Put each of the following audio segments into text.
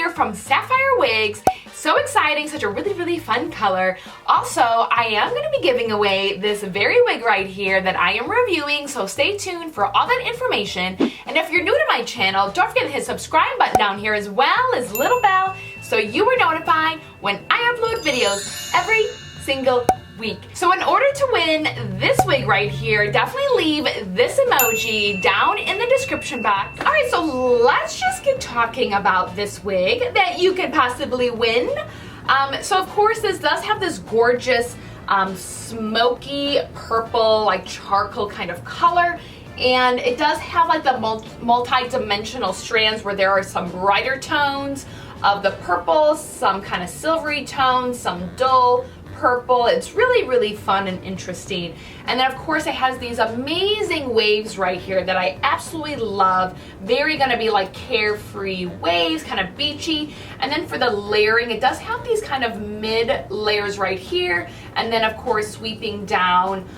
here from Sapphire Wigs. So exciting, such a really fun color. Also, I am going to be giving away this very wig right here that I am reviewing, so stay tuned for all that information. And if you're new to my channel, don't forget to hit the subscribe button down here as well as little bell so you are notified when I upload videos every single week. So in order to win this wig right here, definitely leave this emoji down in the description box. Alright, so let's just get talking about this wig that you could possibly win. So of course this does have this gorgeous smoky purple, like charcoal kind of color. And it does have like the multi-dimensional strands where there are some brighter tones of the purple, some kind of silvery tones, some dull purple. It's really fun and interesting. And then of course it has these amazing waves right here that I absolutely love. Very gonna be like carefree waves, kind of beachy. And then for the layering, it does have these kind of mid layers right here, and then of course sweeping down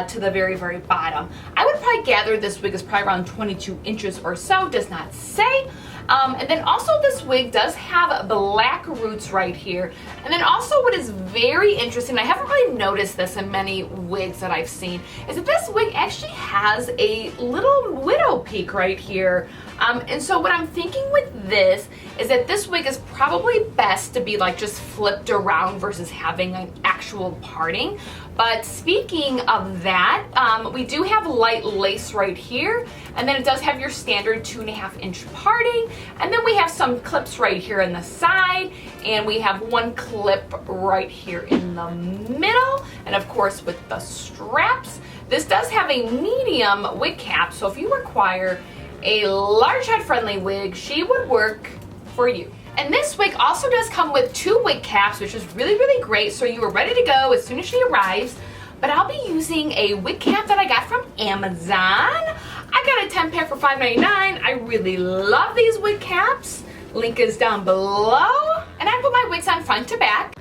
to the very bottom. I would probably gather this wig is probably around 22 inches or so, does not say. And then also this wig does have black roots right here. And then also what is very interesting, I haven't really noticed this in many wigs that I've seen, is that this wig actually has a little widow peak right here. And so what I'm thinking with this is that this wig is probably best to be like just flipped around versus having an actual parting. But speaking of that, we do have light lace right here, and then it does have your standard 2.5 inch parting, and then we have some clips right here in the side, and we have one clip right here in the middle, and of course with the straps. This does have a medium wig cap, so if you require a large head friendly wig, she would work for you. And this wig also does come with 2 wig caps, which is really great, so you are ready to go as soon as she arrives. But I'll be using a wig cap that I got from Amazon. I got a 10-pack for $5.99. I really love these wig caps. Link is down below. And I put my wigs on front to back.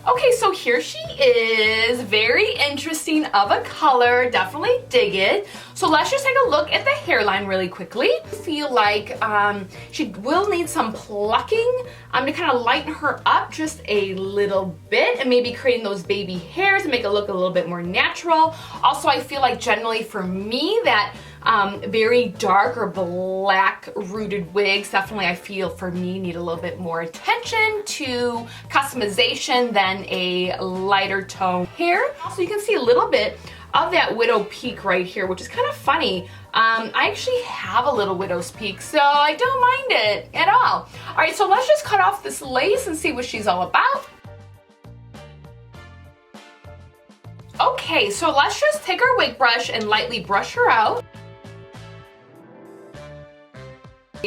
Okay, so here she is. Very interesting of a color. Definitely dig it. So let's just take a look at the hairline really quickly. I feel like she will need some plucking to kind of lighten her up just a little bit and maybe creating those baby hairs and make it look a little bit more natural. Also, I feel like generally for me that very dark or black rooted wigs definitely I feel for me need a little bit more attention to customization than a lighter tone hair. Also, you can see a little bit of that widow peak right here, which is kind of funny. I actually have a little widow's peak, so I don't mind it at all. All right, so let's just cut off this lace and see what she's all about. Okay, so let's just take our wig brush and lightly brush her out.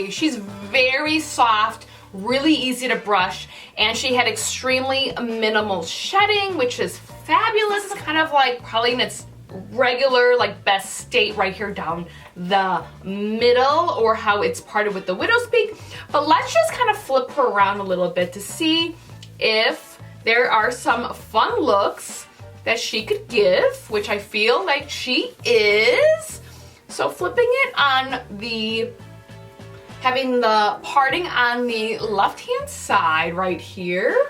She's very soft, really easy to brush, and she had extremely minimal shedding, which is fabulous. It's kind of like probably in its regular like best state right here down the middle, or how it's parted with the widow's peak. But let's just kind of flip her around a little bit to see if there are some fun looks that she could give, which I feel like she is. So flipping it on the, having the parting on the left hand side right here.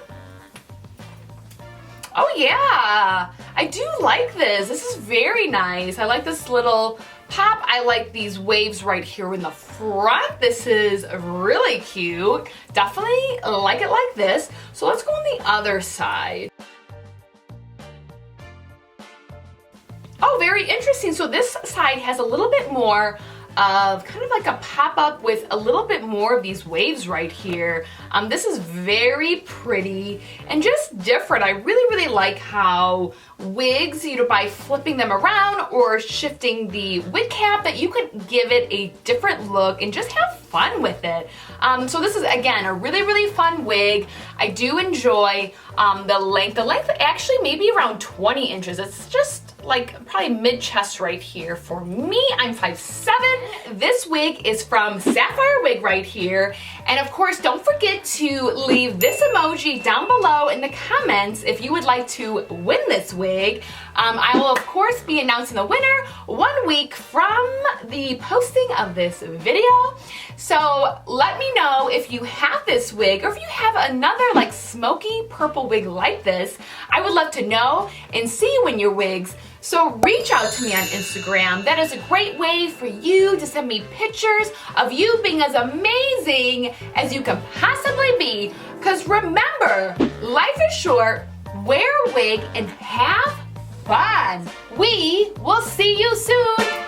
Oh yeah, I do like this. This is very nice. I like this little pop. I like these waves right here in the front. This is really cute. Definitely like it like this. So let's go on the other side. Oh, very interesting. So this side has a little bit more of kind of like a pop-up with a little bit more of these waves right here. This is very pretty and just different. I really like how wigs, either by flipping them around or shifting the wig cap, that you could give it a different look and just have fun with it. So this is again a really fun wig. I do enjoy the length. The length actually maybe around 20 inches. It's just like probably mid-chest right here for me. I'm 5'7". This wig is from Sapphire Wig right here. And of course, don't forget to leave this emoji down below in the comments if you would like to win this wig. I will of course be announcing the winner 1 week from the posting of this video. So let me know if you have this wig or if you have another like smoky purple wig like this. I would love to know and see you in your wigs. So reach out to me on Instagram. That is a great way for you to send me pictures of you being as amazing as you can possibly be. Because remember, life is short, wear a wig and have fun. We will see you soon.